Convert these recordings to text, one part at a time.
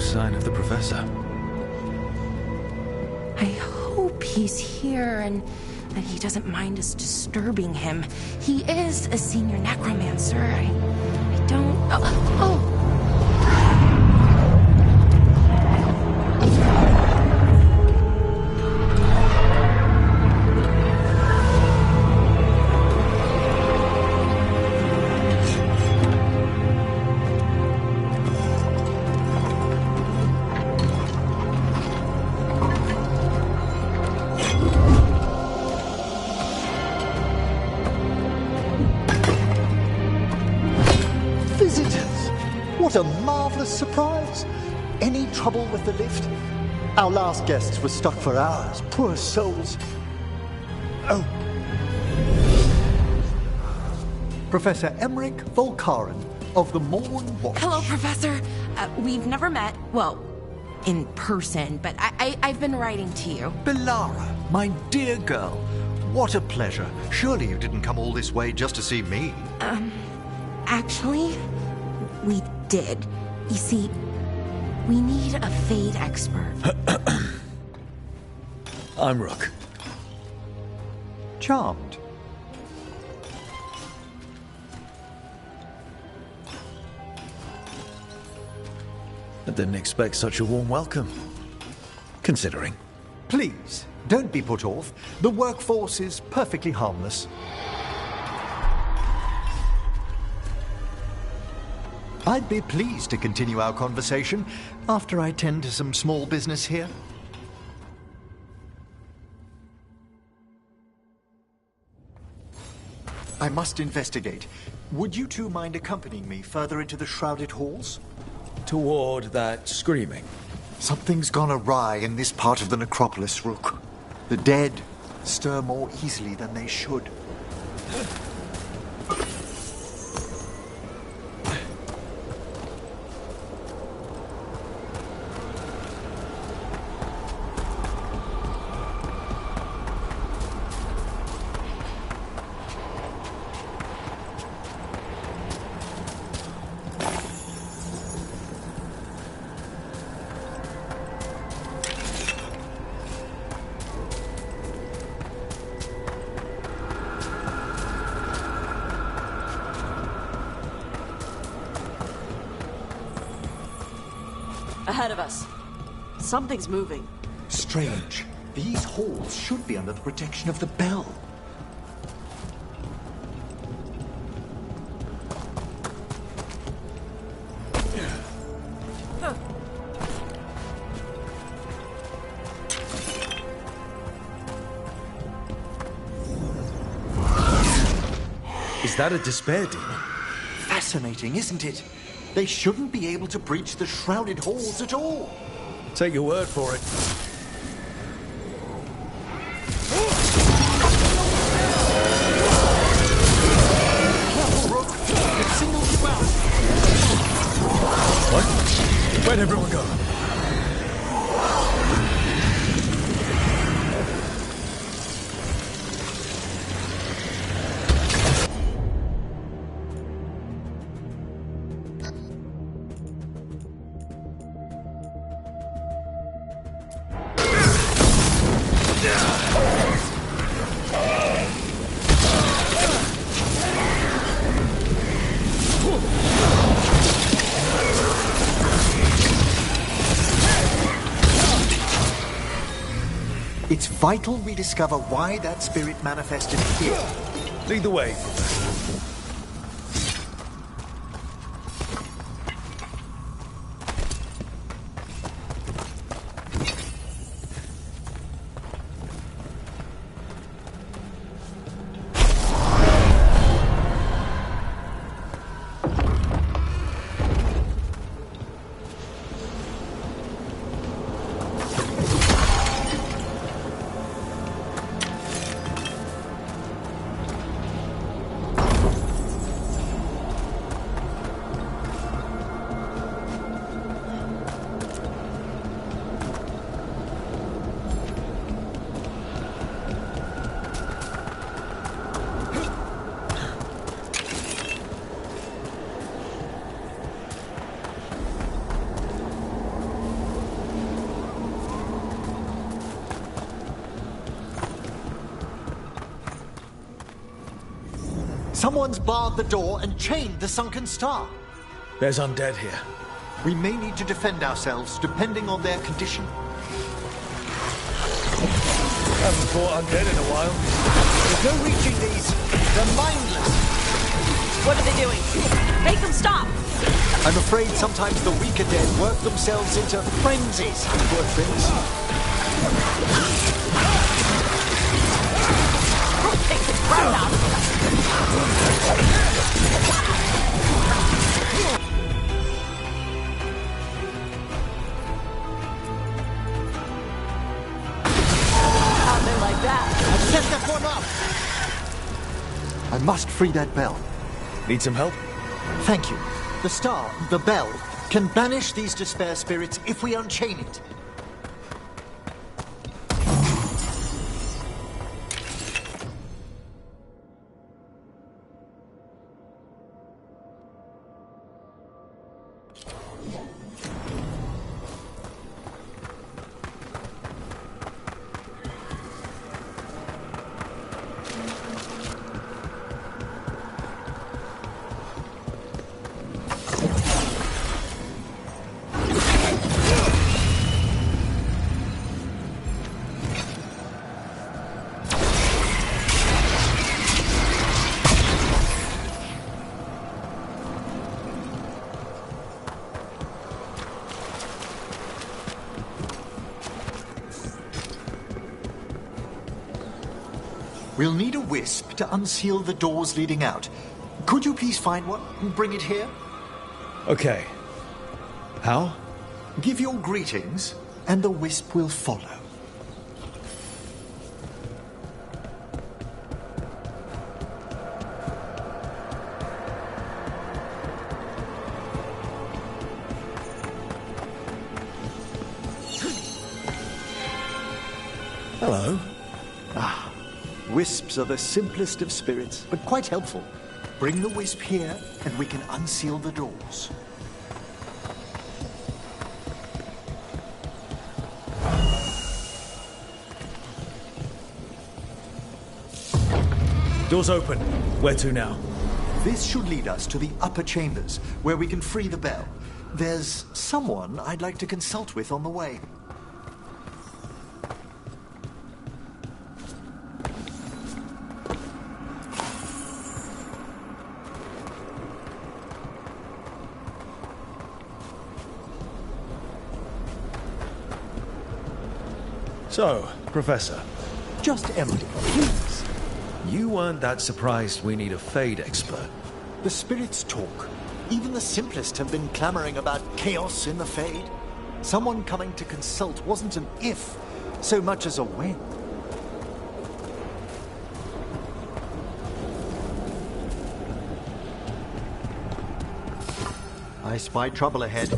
sign of the professor. I hope he's here and that he doesn't mind us disturbing him. He is a senior necromancer. I don't... Oh! What a marvelous surprise! Any trouble with the lift? Our last guests were stuck for hours. Poor souls. Oh. Professor Emmerich Volkaren of the Morn Watch. Hello, Professor. We've never met, well, in person, but I've been writing to you. Belara, my dear girl, what a pleasure. Surely you didn't come all this way just to see me. Actually, we did. You see, we need a Fade expert. I'm Rook. Charmed. I didn't expect such a warm welcome. Considering. Please, don't be put off. The workforce is perfectly harmless. I'd be pleased to continue our conversation after I tend to some small business here. I must investigate. Would you two mind accompanying me further into the shrouded halls? Toward that screaming. Something's gone awry in this part of the necropolis, Rook. The dead stir more easily than they should. Ahead of us. Something's moving. Strange. These halls should be under the protection of the bell. Is that a despair demon? Fascinating, isn't it? They shouldn't be able to breach the shrouded halls at all. Take your word for it. Careful, Rook. It singled you out. What? Where'd everyone go? It's vital we discover why that spirit manifested here. Lead the way. Someone's barred the door and chained the sunken star. There's undead here. We may need to defend ourselves depending on their condition. Haven't fought undead in a while. There's no reaching these. They're mindless. What are they doing? Make them stop! I'm afraid sometimes the weaker dead work themselves into frenzies. Poor things. Take the breath out of them. How'd they like that? I've set that one up. I must free that bell. Need some help? Thank you. The star, the bell, can banish these despair spirits if we unchain it. We'll need a wisp to unseal the doors leading out. Could you please find one and bring it here? Okay. How? Give your greetings, and the wisp will follow. Hello. Wisps are the simplest of spirits, but quite helpful. Bring the wisp here, and we can unseal the doors. Door's open. Where to now? This should lead us to the upper chambers, where we can free the bell. There's someone I'd like to consult with on the way. So, Professor, Just Emily, please. you weren't that surprised we need a Fade expert. The spirits talk. Even the simplest have been clamoring about chaos in the Fade. Someone coming to consult wasn't an if, so much as a when. I spy trouble ahead.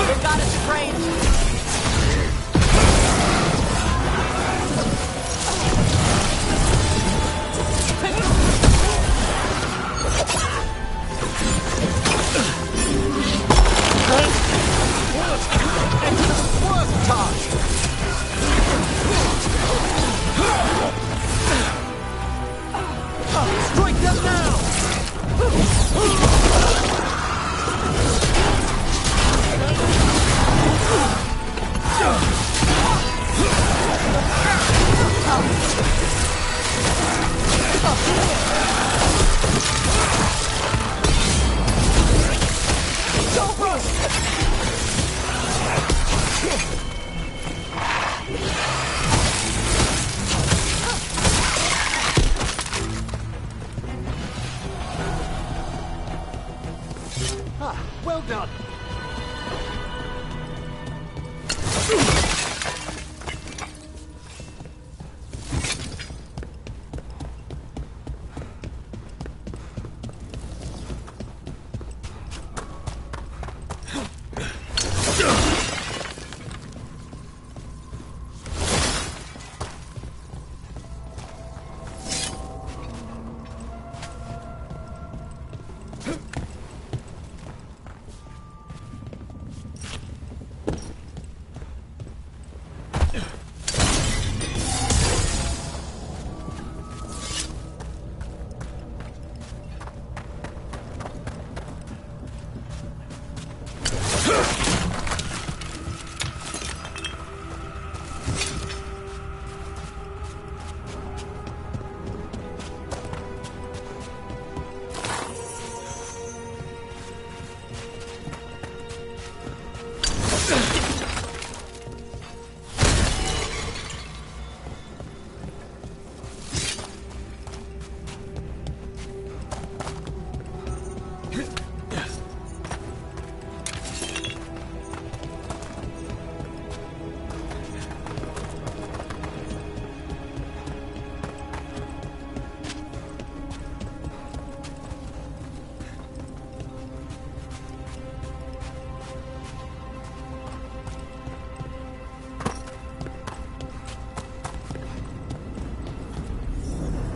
They've got us framed. Strike them now!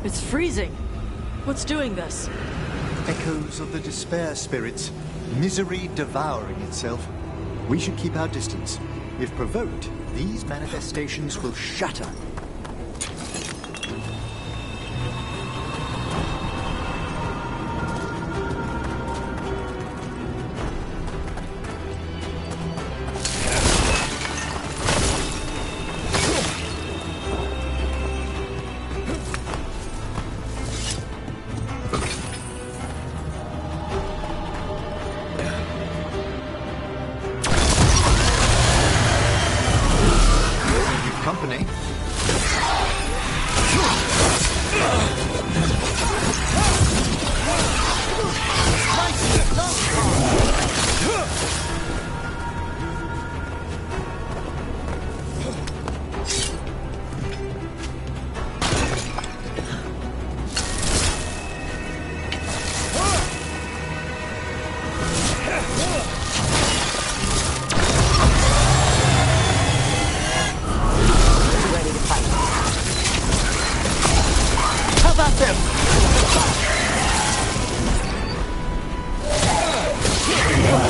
It's freezing. What's doing this? Echoes of the despair spirits, misery devouring itself. We should keep our distance. If provoked, these manifestations will shatter. Company. How about them?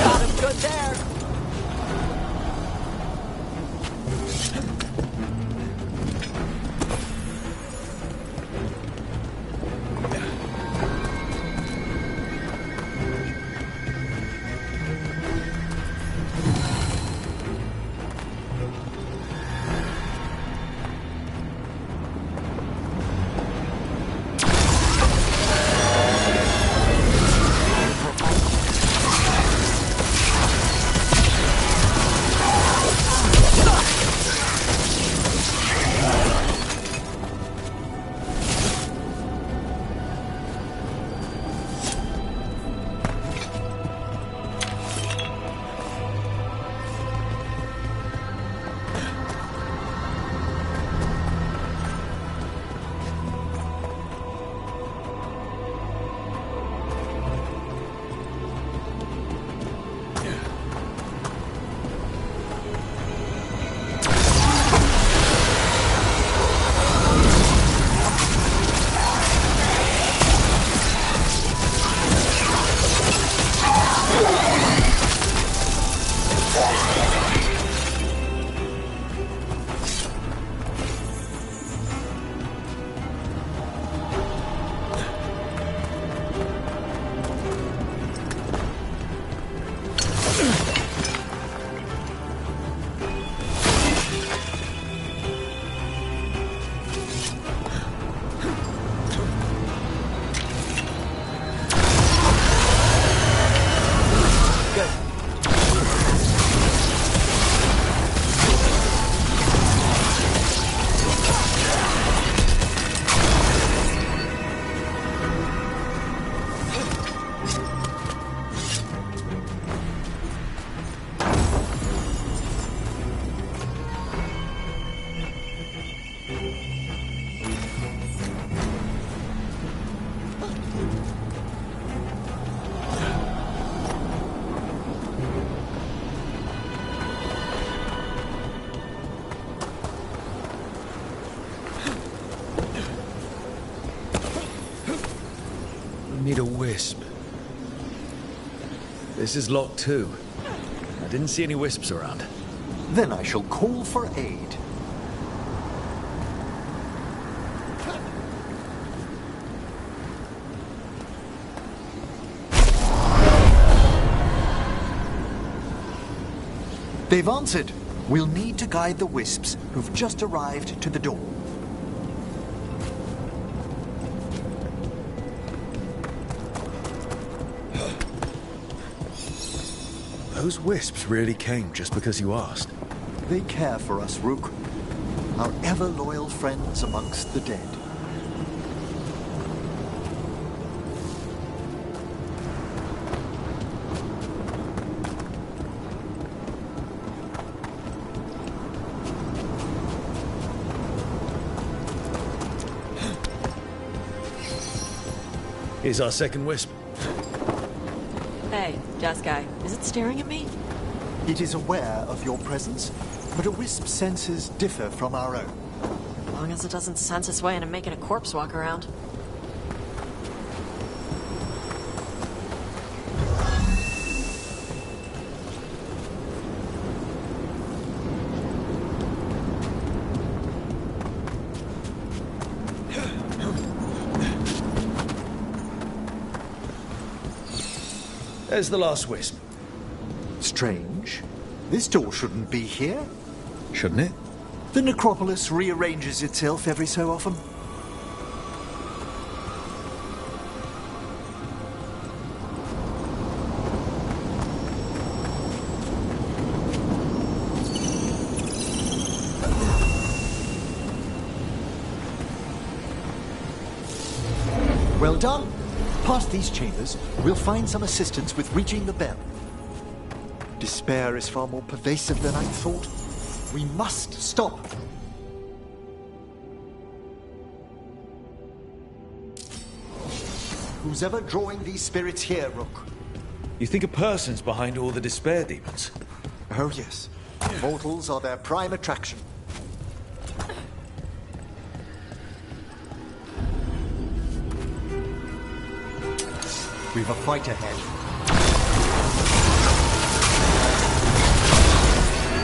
Got him good there. Need a wisp. This is locked too. I didn't see any wisps around. Then I shall call for aid. They've answered. We'll need to guide the wisps who've just arrived to the door. Those wisps really came just because you asked. They care for us, Rook. Our ever-loyal friends amongst the dead. Here's our second wisp. Hey, Jazz Guy, is it staring at me? It is aware of your presence, but a wisp's senses differ from our own. long as it doesn't sense its way into making a corpse walk around. There's the last wisp. Strange. This door shouldn't be here. Shouldn't it? The necropolis rearranges itself every so often. Well done. Past these chambers, we'll find some assistance with reaching the bell. Despair is far more pervasive than I thought. We must stop. Who's ever drawing these spirits here, Rook? You think a person's behind all the despair demons? Oh, yes. Mortals are their prime attraction. We've a fight ahead.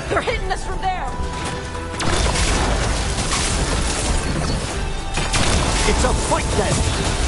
They're hitting us from there! It's a fight then!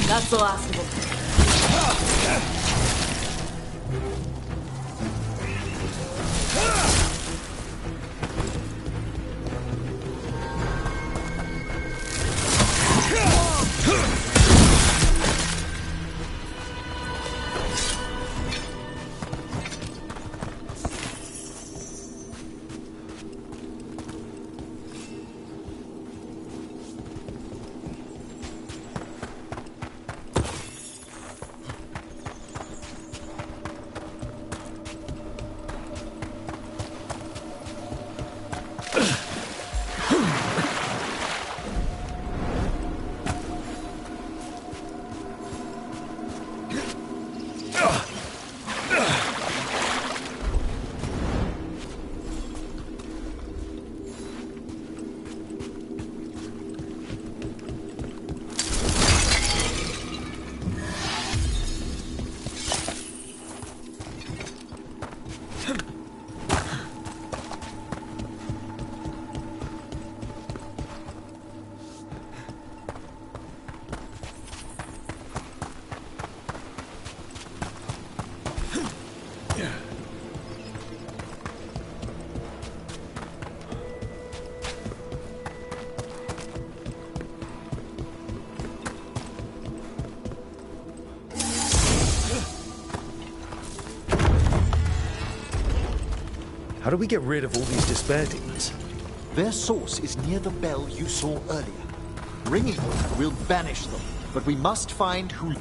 That's the last of them. How do we get rid of all these despair demons? Their source is near the bell you saw earlier. Ringing it will banish them, but we must find who...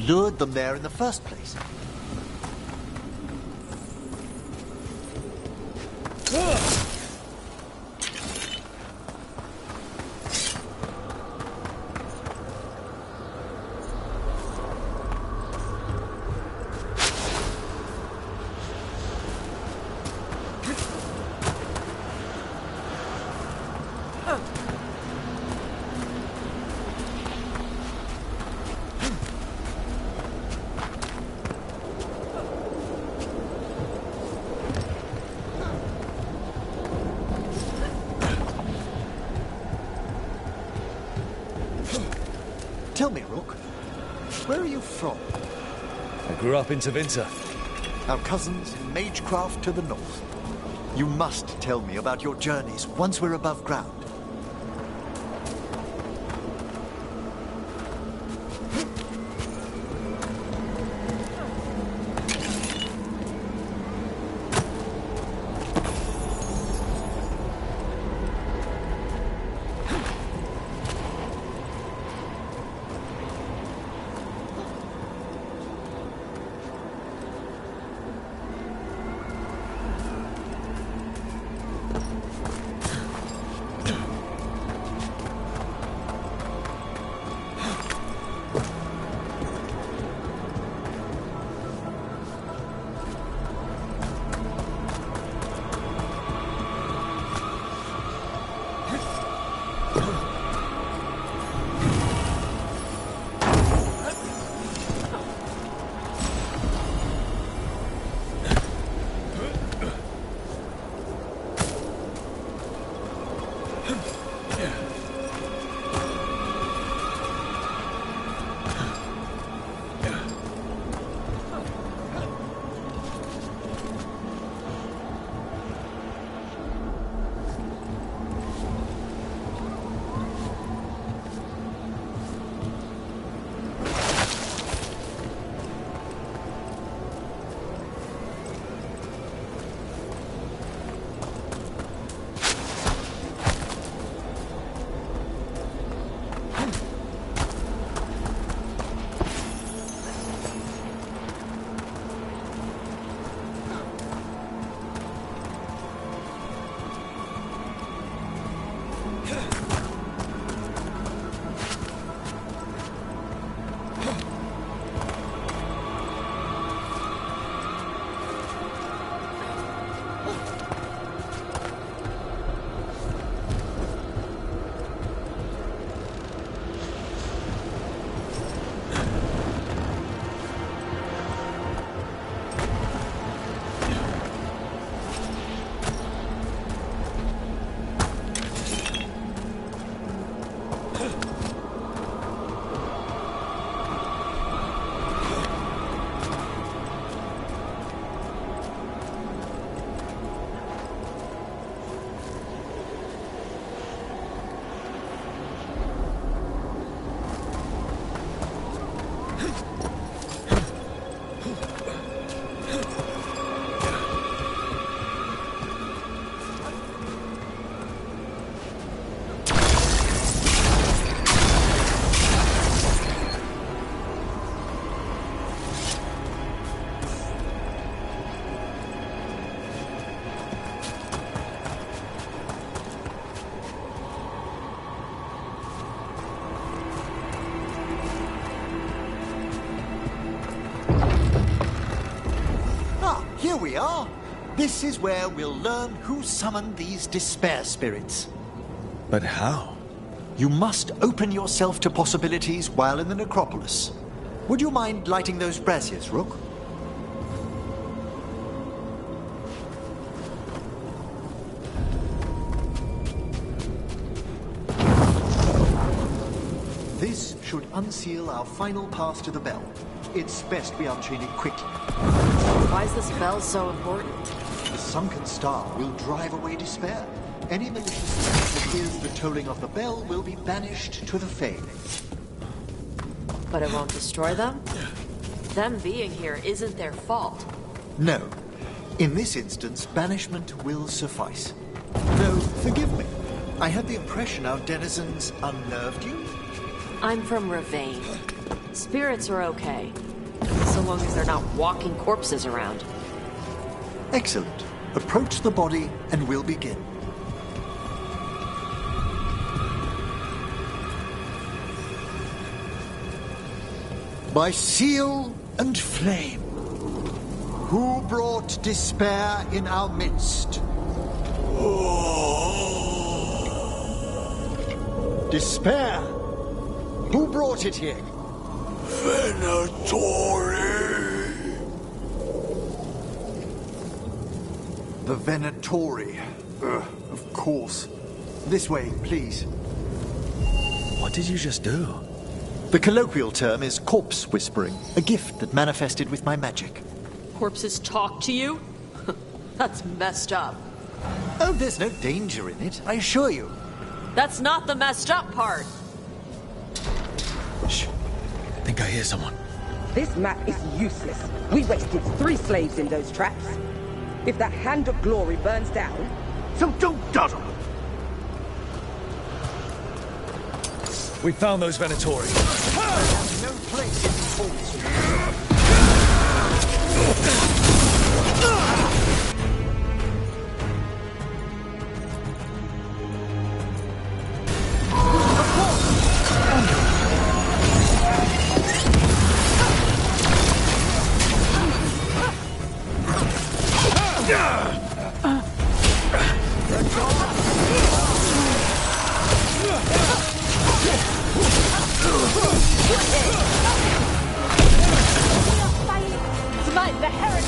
lured them there in the first place. Where are you from? I grew up in Tevinter. Our cousins in Magecraft to the north. You must tell me about your journeys once we're above ground. Here we are. This is where we'll learn who summoned these despair spirits. But how? You must open yourself to possibilities while in the necropolis. Would you mind lighting those braziers, Rook? This should unseal our final path to the bell. It's best we unchain it quickly. Why is this bell so important? The sunken star will drive away despair. Any malicious spirit that hears the tolling of the bell will be banished to the Fane. But it won't destroy them? Them being here isn't their fault. No. In this instance, banishment will suffice. Though, forgive me, I had the impression our denizens unnerved you? I'm from Ravane. Spirits are okay, so long as they're not walking corpses around. Excellent. Approach the body and we'll begin. By seal and flame, who brought despair in our midst? Despair? Who brought it here? Venatori! The Venatori. Of course. This way, please. What did you just do? The colloquial term is corpse whispering, a gift that manifested with my magic. Corpses talk to you? That's messed up. Oh, there's no danger in it, I assure you. That's not the messed up part. Shh. I think I hear someone. This map is useless. We wasted 3 slaves in those traps. If that Hand of Glory burns down... So don't dawdle! We found those Venatori. No place in force. Smite the heretic!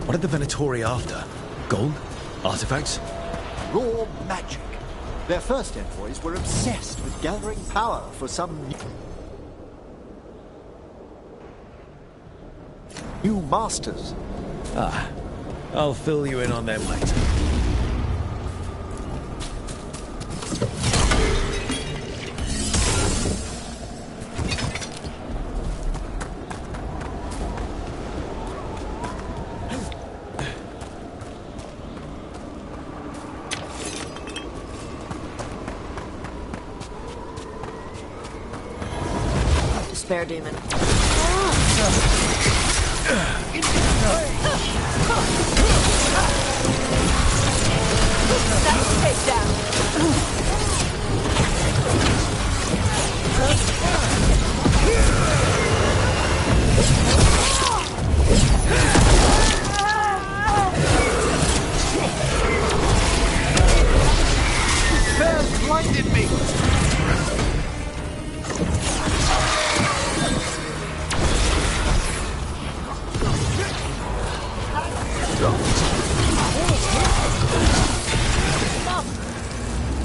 What are the Venatori after? Gold? Artifacts? Raw magic. Their first envoys were obsessed with gathering power for some new masters. I'll fill you in on them later. Despair demon. That's takedown. Bear blinded me!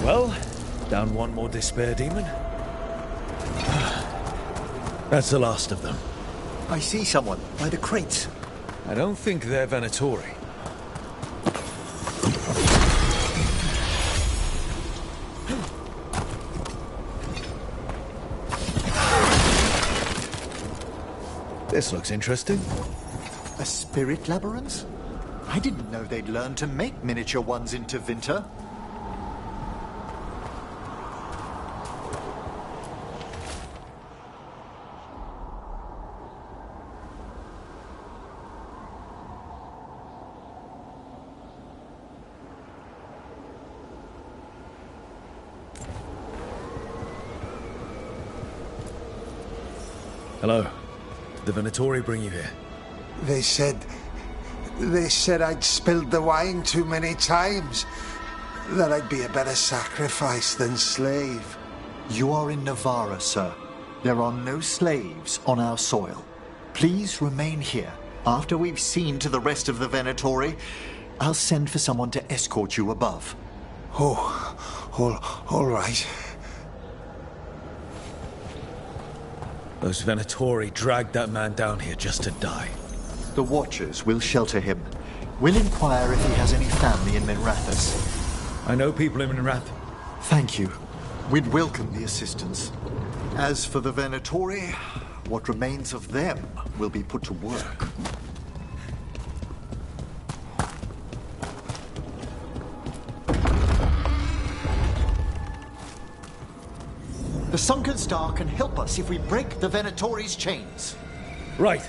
Well, down one more despair demon. That's the last of them. I see someone by the crates. I don't think they're Venatori. This looks interesting. A spirit labyrinth? I didn't know they'd learn to make miniature ones into Vinter. Hello. Did the Venatori bring you here? They said I'd spilled the wine too many times. That I'd be a better sacrifice than slave. You are in Navarra, sir. There are no slaves on our soil. Please remain here. After we've seen to the rest of the Venatori, I'll send for someone to escort you above. All right. Those Venatori dragged that man down here just to die. The Watchers will shelter him. We'll inquire if he has any family in Minrathous. I know people in Minrath. Thank you. We'd welcome the assistance. As for the Venatori, what remains of them will be put to work. The sunken star can help us if we break the Venatori's chains. Right.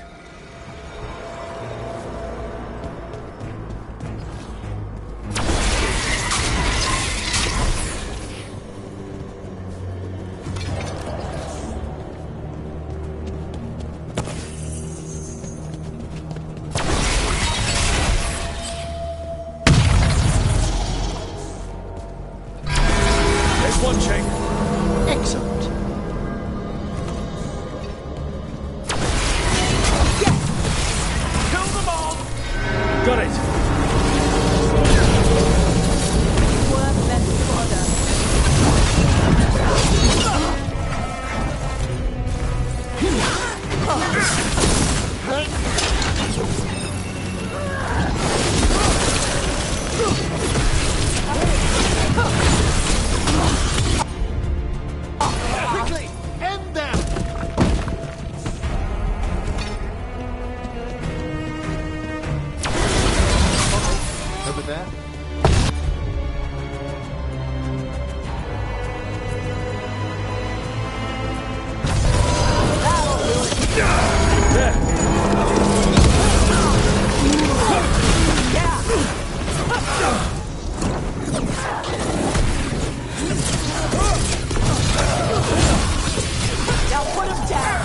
There's one chain. Excellent. Kill them all! Got it. Work left fodder. Quickly, end them! Over there. Now put him down!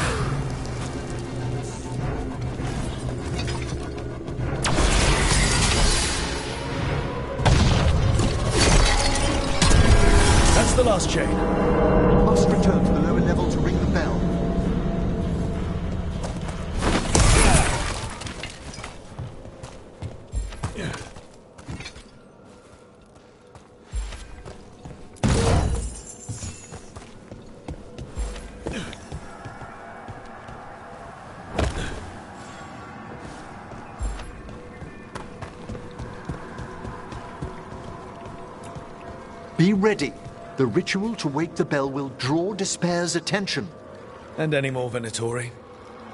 That's the last chain. Must return to the lower level to ring the bell. Be ready. The ritual to wake the bell will draw Despair's attention. And any more Venatori?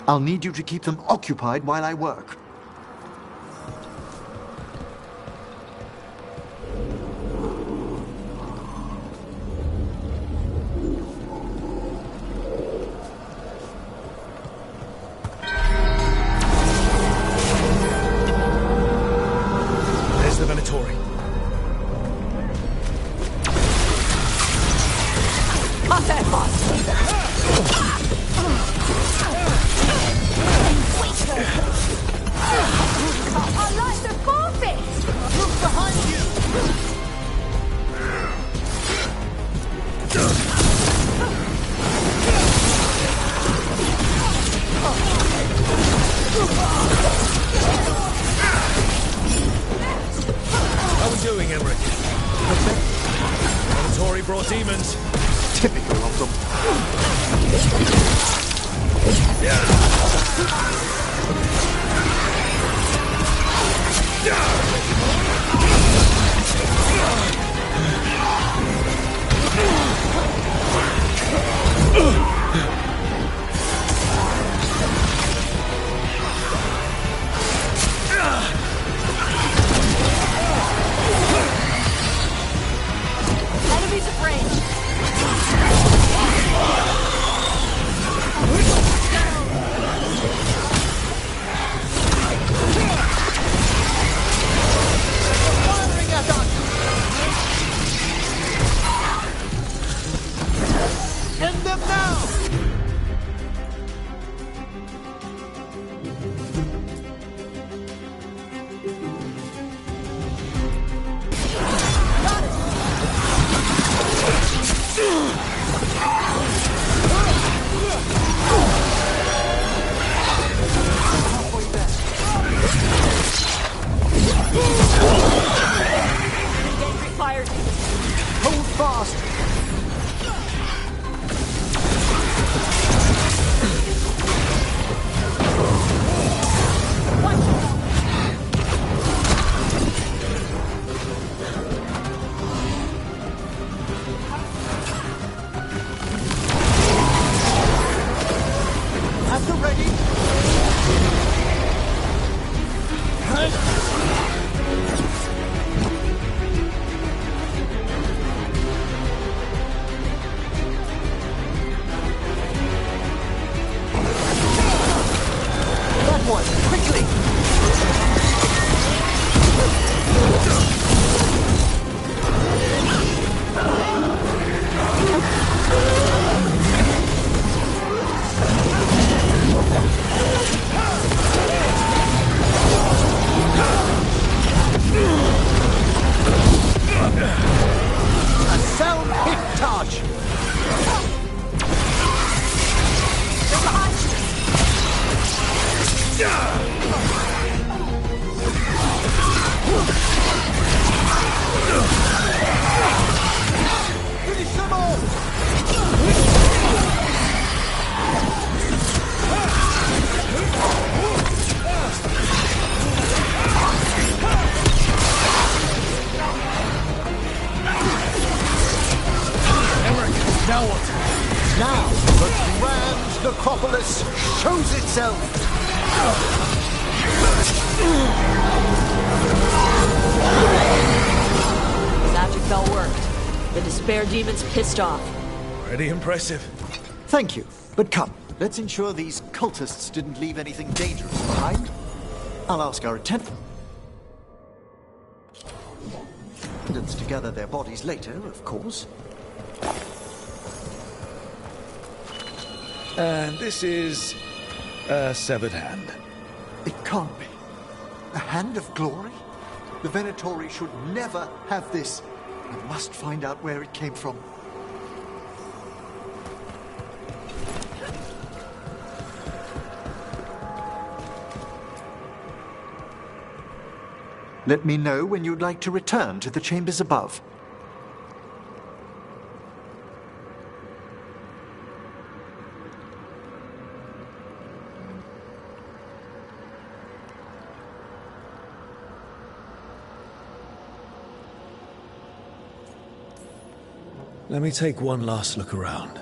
I'll need you to keep them occupied while I work. There's the Venatori. Cut that Our lives are forfeit! Look behind you! How we doing, Emmerich? Venatori brought demons. Typical of them. Enemies of range! Forward, quickly! A sound hit charge! Finish them all! Now what? Now, the grand necropolis shows itself! Magic bell worked. The despair demon's pissed off. Pretty impressive. Thank you, but come, let's ensure these cultists didn't leave anything dangerous behind. I'll ask our attendants to gather their bodies later, of course. And this is a severed hand. It can't be. A hand of glory? The Venatori should never have this. I must find out where it came from. Let me know when you'd like to return to the chambers above. Let me take one last look around.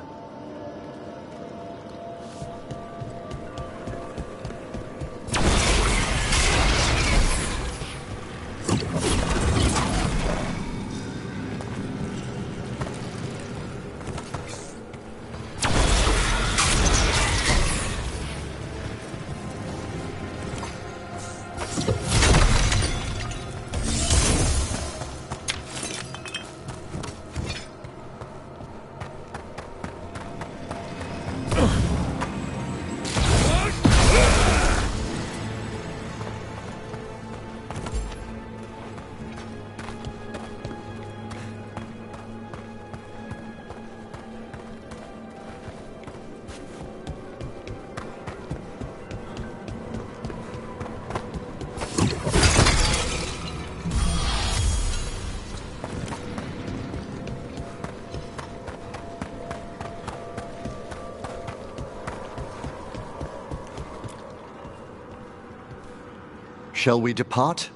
Shall we depart?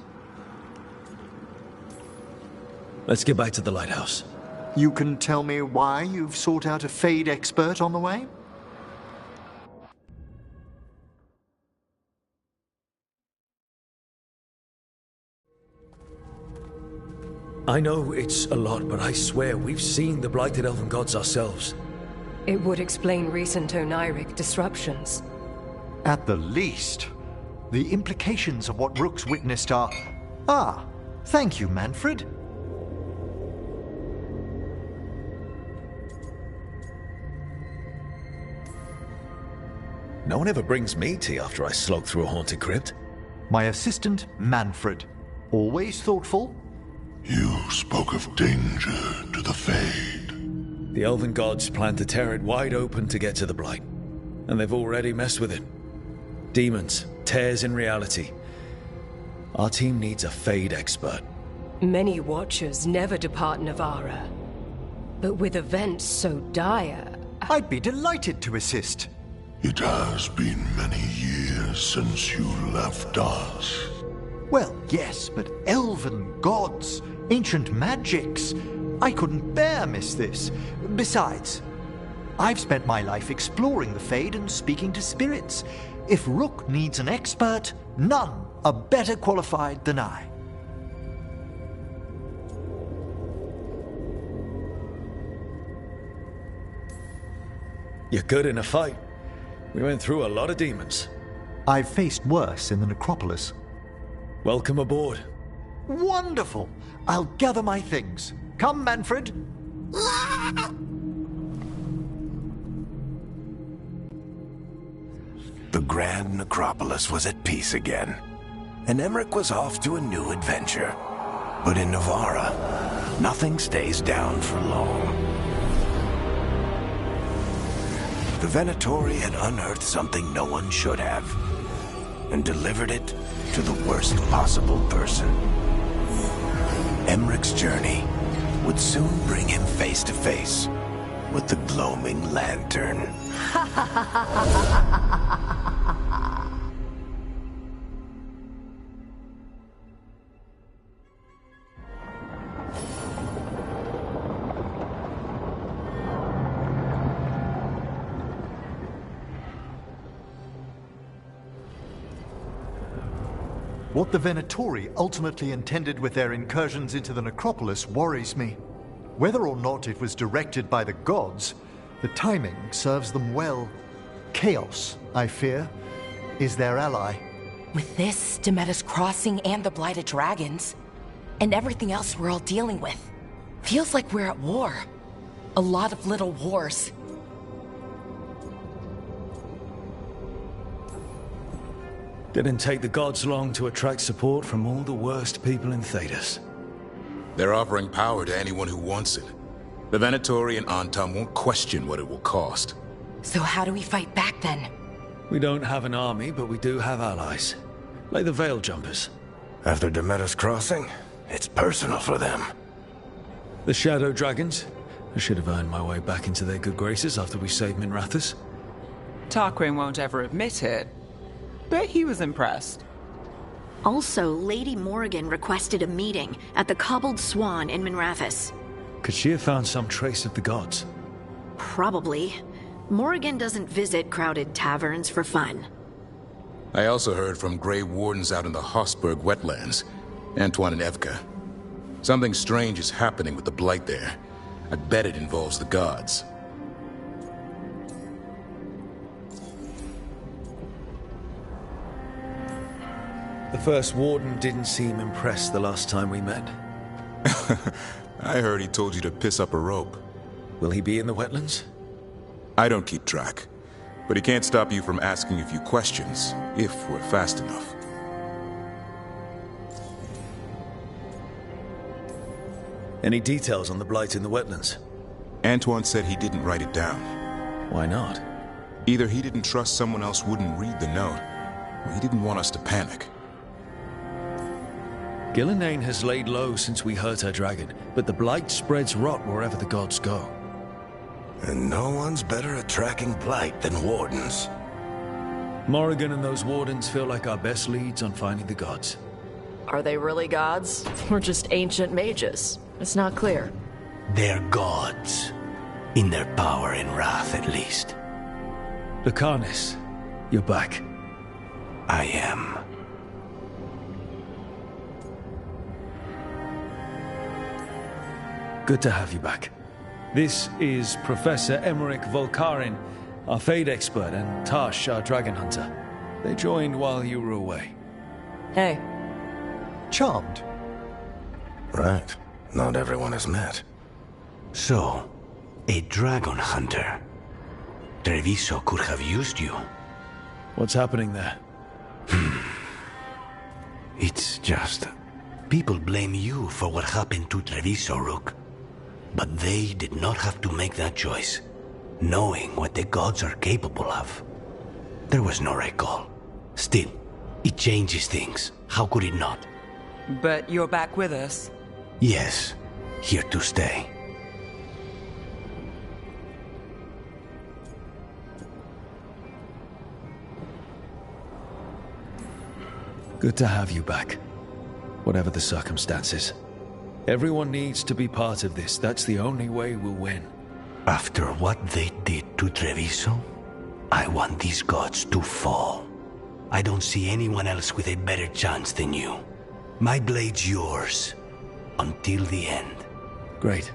Let's get back to the lighthouse. You can tell me why you've sought out a Fade expert on the way? I know it's a lot, but I swear we've seen the blighted elven gods ourselves. It would explain recent Oniric disruptions. At the least, the implications of what Rook's witnessed are... Ah, thank you, Manfred. No one ever brings me tea after I slog through a haunted crypt. My assistant, Manfred. Always thoughtful. You spoke of danger to the Fade. The elven gods plan to tear it wide open to get to the blight. And they've already messed with it. Demons, tears in reality. Our team needs a Fade expert. Many Watchers never depart Navara. But with events so dire... I'd be delighted to assist. It has been many years since you left us. Well, yes, but elven gods, ancient magics. I couldn't bear miss this. Besides, I've spent my life exploring the Fade and speaking to spirits. If Rook needs an expert, none are better qualified than I. You're good in a fight. We went through a lot of demons. I've faced worse in the necropolis. Welcome aboard. Wonderful! I'll gather my things. Come, Manfred. The Grand Necropolis was at peace again, and Emmerich was off to a new adventure. But in Navarra, nothing stays down for long. The Venatori had unearthed something no one should have, and delivered it to the worst possible person. Emmerich's journey would soon bring him face to face with the gloaming lantern. What the Venatori ultimately intended with their incursions into the necropolis worries me. Whether or not it was directed by the gods, the timing serves them well. Chaos, I fear, is their ally. With this, Demeter's Crossing and the Blighted Dragons, and everything else we're all dealing with, feels like we're at war. A lot of little wars. Didn't take the gods long to attract support from all the worst people in Thedas. They're offering power to anyone who wants it. The Venatori and Antam won't question what it will cost. So how do we fight back then? We don't have an army, but we do have allies. Like the Veil Jumpers. After Demeter's Crossing, it's personal for them. The Shadow Dragons. I should have earned my way back into their good graces after we saved Minrathous. Tarquin won't ever admit it, but he was impressed. Also, Lady Morrigan requested a meeting at the Cobbled Swan in Minrathous. Could she have found some trace of the gods? Probably. Morrigan doesn't visit crowded taverns for fun. I also heard from Grey Wardens out in the Hossberg wetlands, Antoine and Evka. Something strange is happening with the Blight there. I bet it involves the gods. The first warden didn't seem impressed the last time we met. I heard he told you to piss up a rope. Will he be in the wetlands? I don't keep track, but he can't stop you from asking a few questions, if we're fast enough. Any details on the Blight in the wetlands? Antoine said he didn't write it down. Why not? Either he didn't trust someone else wouldn't read the note, or he didn't want us to panic. Gillenane has laid low since we hurt her dragon, but the Blight spreads rot wherever the gods go. And no one's better at tracking Blight than wardens. Morrigan and those wardens feel like our best leads on finding the gods. Are they really gods? Or just ancient mages? It's not clear. They're gods. In their power and wrath, at least. Lucanus, you're back. I am. Good to have you back. This is Professor Emmerich Volkarin, our Fade expert, and Tash, our dragon hunter. They joined while you were away. Hey. Charmed. Right. Not everyone has met. So, a dragon hunter. Treviso could have used you. What's happening there? It's just... people blame you for what happened to Treviso, Rook. But they did not have to make that choice, knowing what the gods are capable of. There was no recall. Still, it changes things. How could it not? But you're back with us. Yes, here to stay. Good to have you back. Whatever the circumstances. Everyone needs to be part of this. That's the only way we'll win. After what they did to Treviso, I want these gods to fall. I don't see anyone else with a better chance than you. My blade's yours. Until the end. Great.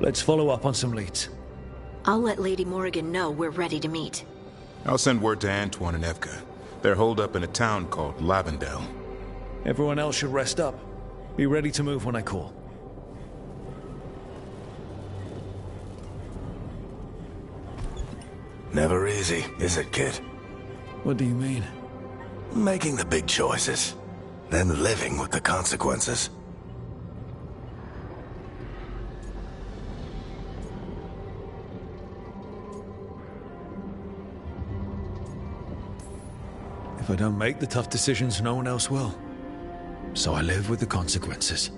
Let's follow up on some leads. I'll let Lady Morrigan know we're ready to meet. I'll send word to Antoine and Evka. They're holed up in a town called Lavendale. Everyone else should rest up. Be ready to move when I call. Never easy, is it, kid? What do you mean? Making the big choices, then living with the consequences. If I don't make the tough decisions, no one else will. So I live with the consequences.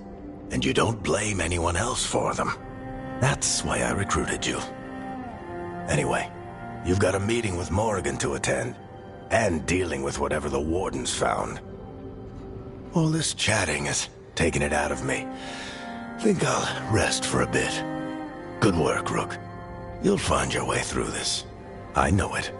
And you don't blame anyone else for them. That's why I recruited you. Anyway, you've got a meeting with Morrigan to attend, and dealing with whatever the Warden's found. All this chatting is taking it out of me. Think I'll rest for a bit. Good work, Rook. You'll find your way through this. I know it.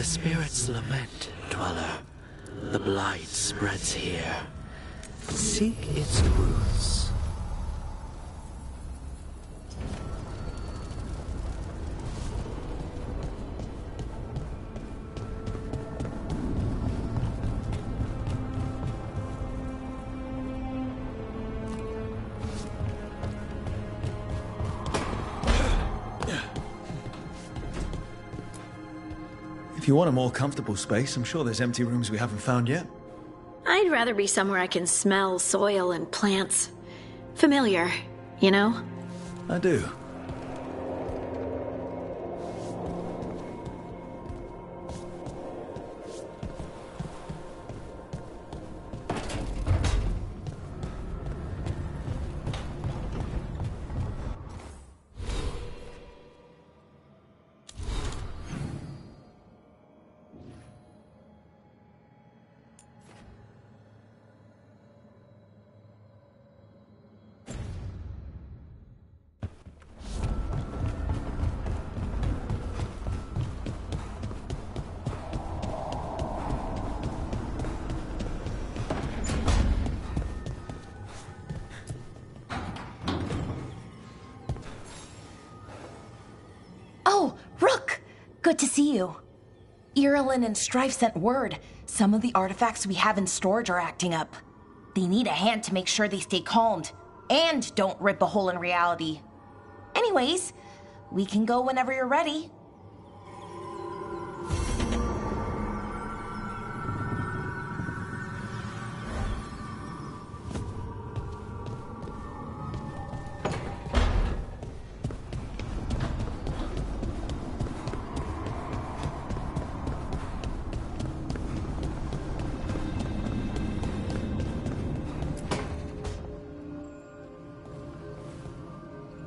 spirits lament, Dweller. The blight spreads here. Seek its roots. If you want a more comfortable space, I'm sure there's empty rooms we haven't found yet. I'd rather be somewhere I can smell soil and plants. Familiar, you know? I do. Good to see you. Irulan and Strife sent word. Some of the artifacts we have in storage are acting up. They need a hand to make sure they stay calmed, and don't rip a hole in reality. Anyways, we can go whenever you're ready.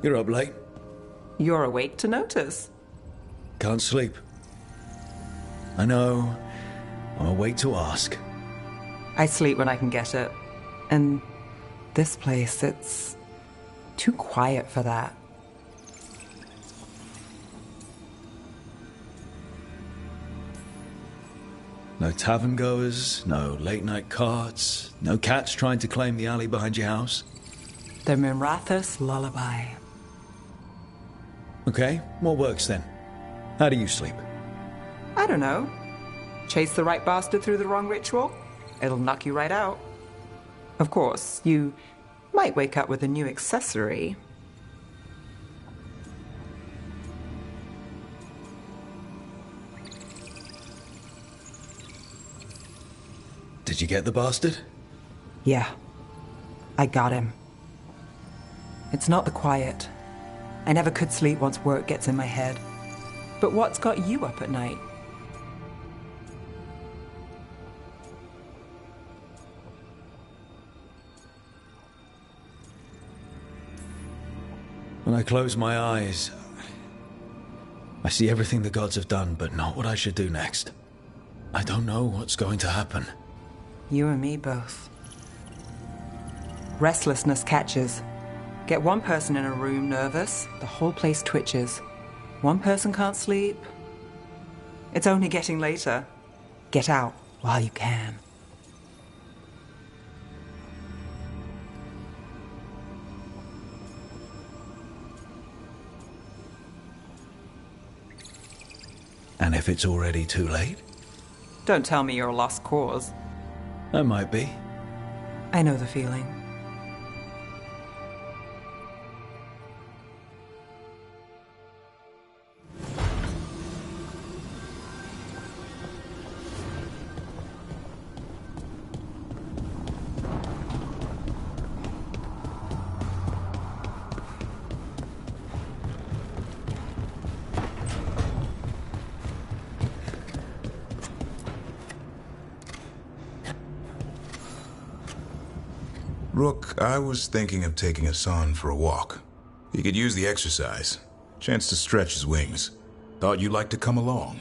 You're up late. You're awake to notice. Can't sleep. I know. I'm awake to ask. I sleep when I can get it. And this place, it's too quiet for that. No tavern goers, no late night carts, no cats trying to claim the alley behind your house. The Minrathous lullaby. Okay, what works then? How do you sleep? I don't know. Chase the right bastard through the wrong ritual? It'll knock you right out. Of course, you might wake up with a new accessory. Did you get the bastard? Yeah, I got him. It's not the quiet. I never could sleep once work gets in my head. But what's got you up at night? When I close my eyes, I see everything the gods have done, but not what I should do next. I don't know what's going to happen. You and me both. Restlessness catches. Get one person in a room nervous, the whole place twitches. One person can't sleep. It's only getting later. Get out while you can. And if it's already too late? Don't tell me you're a lost cause. I might be. I know the feeling. Rook, I was thinking of taking Hassan for a walk. He could use the exercise. Chance to stretch his wings. Thought you'd like to come along.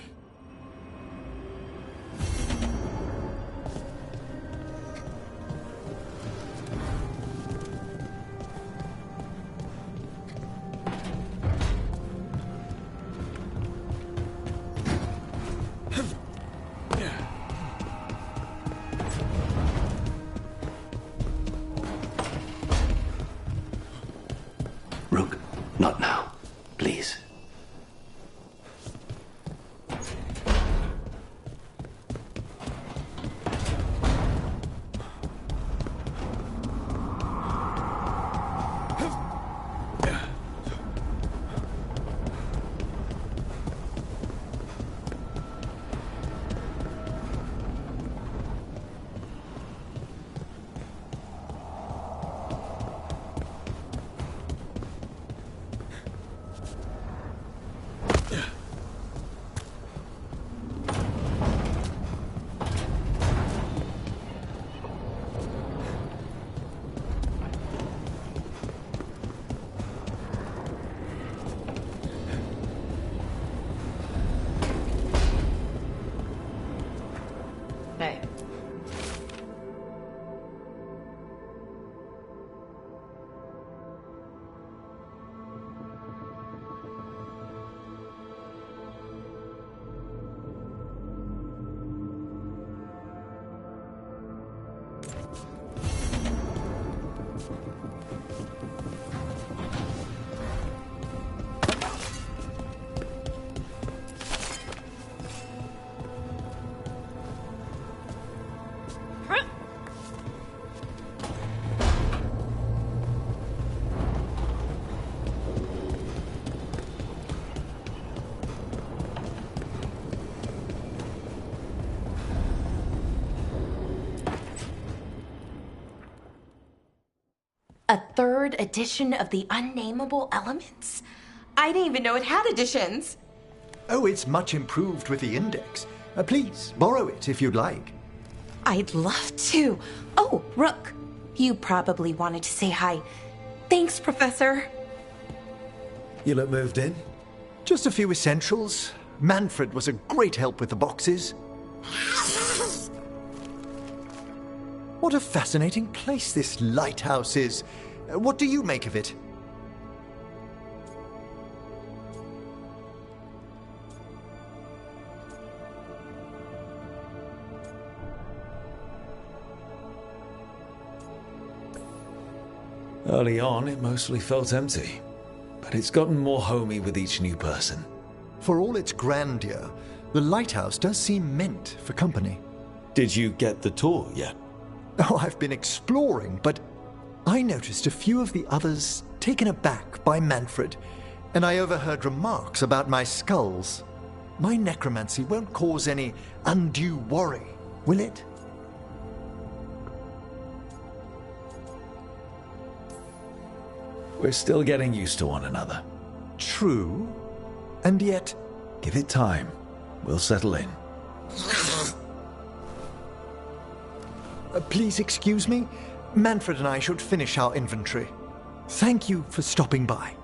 Hey. A third edition of the Unnameable Elements? I didn't even know it had editions. Oh, it's much improved with the index. Please, borrow it if you'd like. I'd love to. Oh, Rook, you probably wanted to say hi. Thanks, Professor. You look moved in? Just a few essentials. Manfred was a great help with the boxes. What a fascinating place this lighthouse is. What do you make of it? Early on, it mostly felt empty, but it's gotten more homey with each new person. For all its grandeur, the lighthouse does seem meant for company. Did you get the tour yet? Oh, I've been exploring, but I noticed a few of the others taken aback by Manfred, and I overheard remarks about my skulls. My necromancy won't cause any undue worry, will it? We're still getting used to one another. True, and yet... Give it time. We'll settle in. Please excuse me. Manfred and I should finish our inventory. Thank you for stopping by.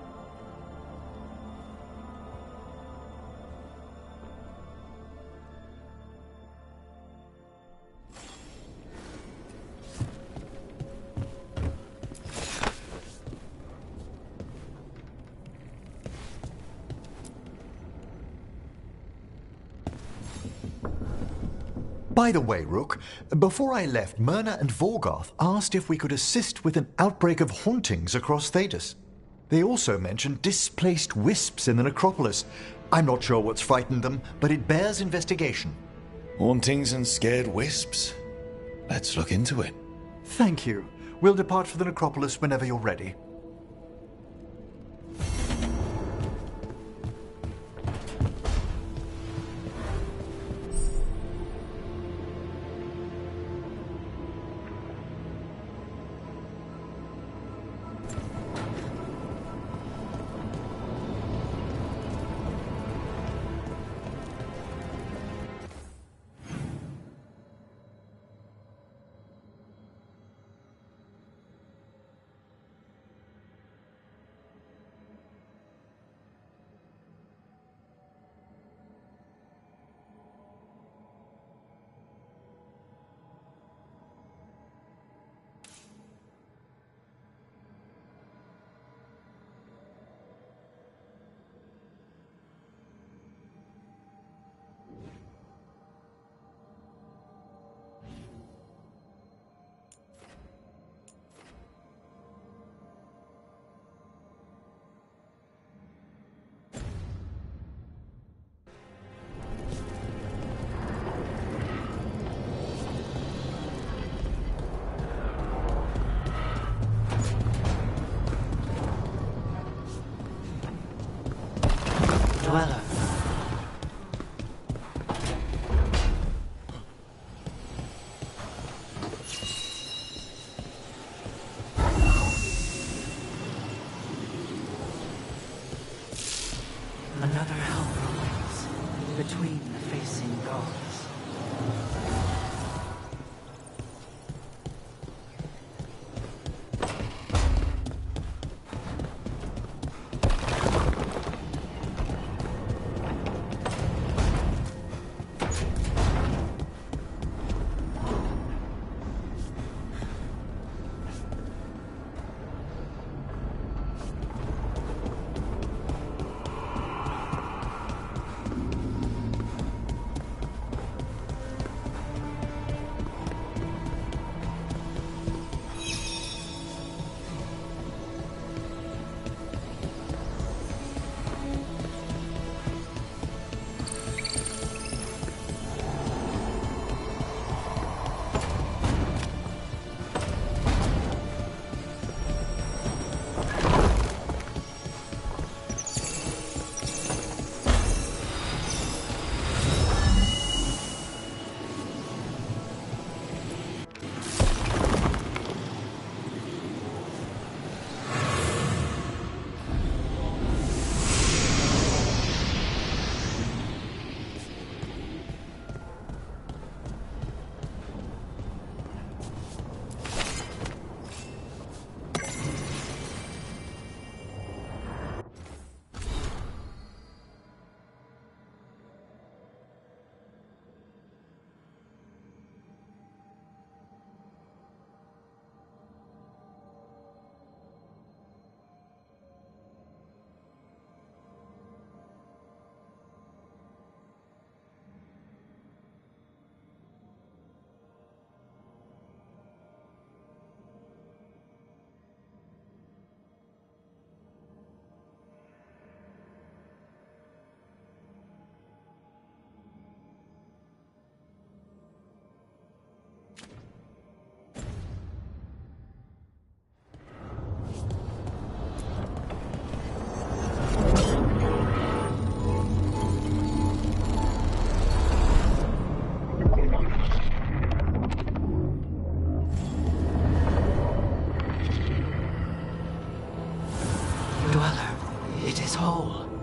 By the way, Rook, before I left, Myrna and Vorgoth asked if we could assist with an outbreak of hauntings across Thedas. They also mentioned displaced wisps in the necropolis. I'm not sure what's frightened them, but it bears investigation. Hauntings and scared wisps? Let's look into it. Thank you. We'll depart for the necropolis whenever you're ready. Dweller. Another helper waits between the facing gods. Dweller, it is whole.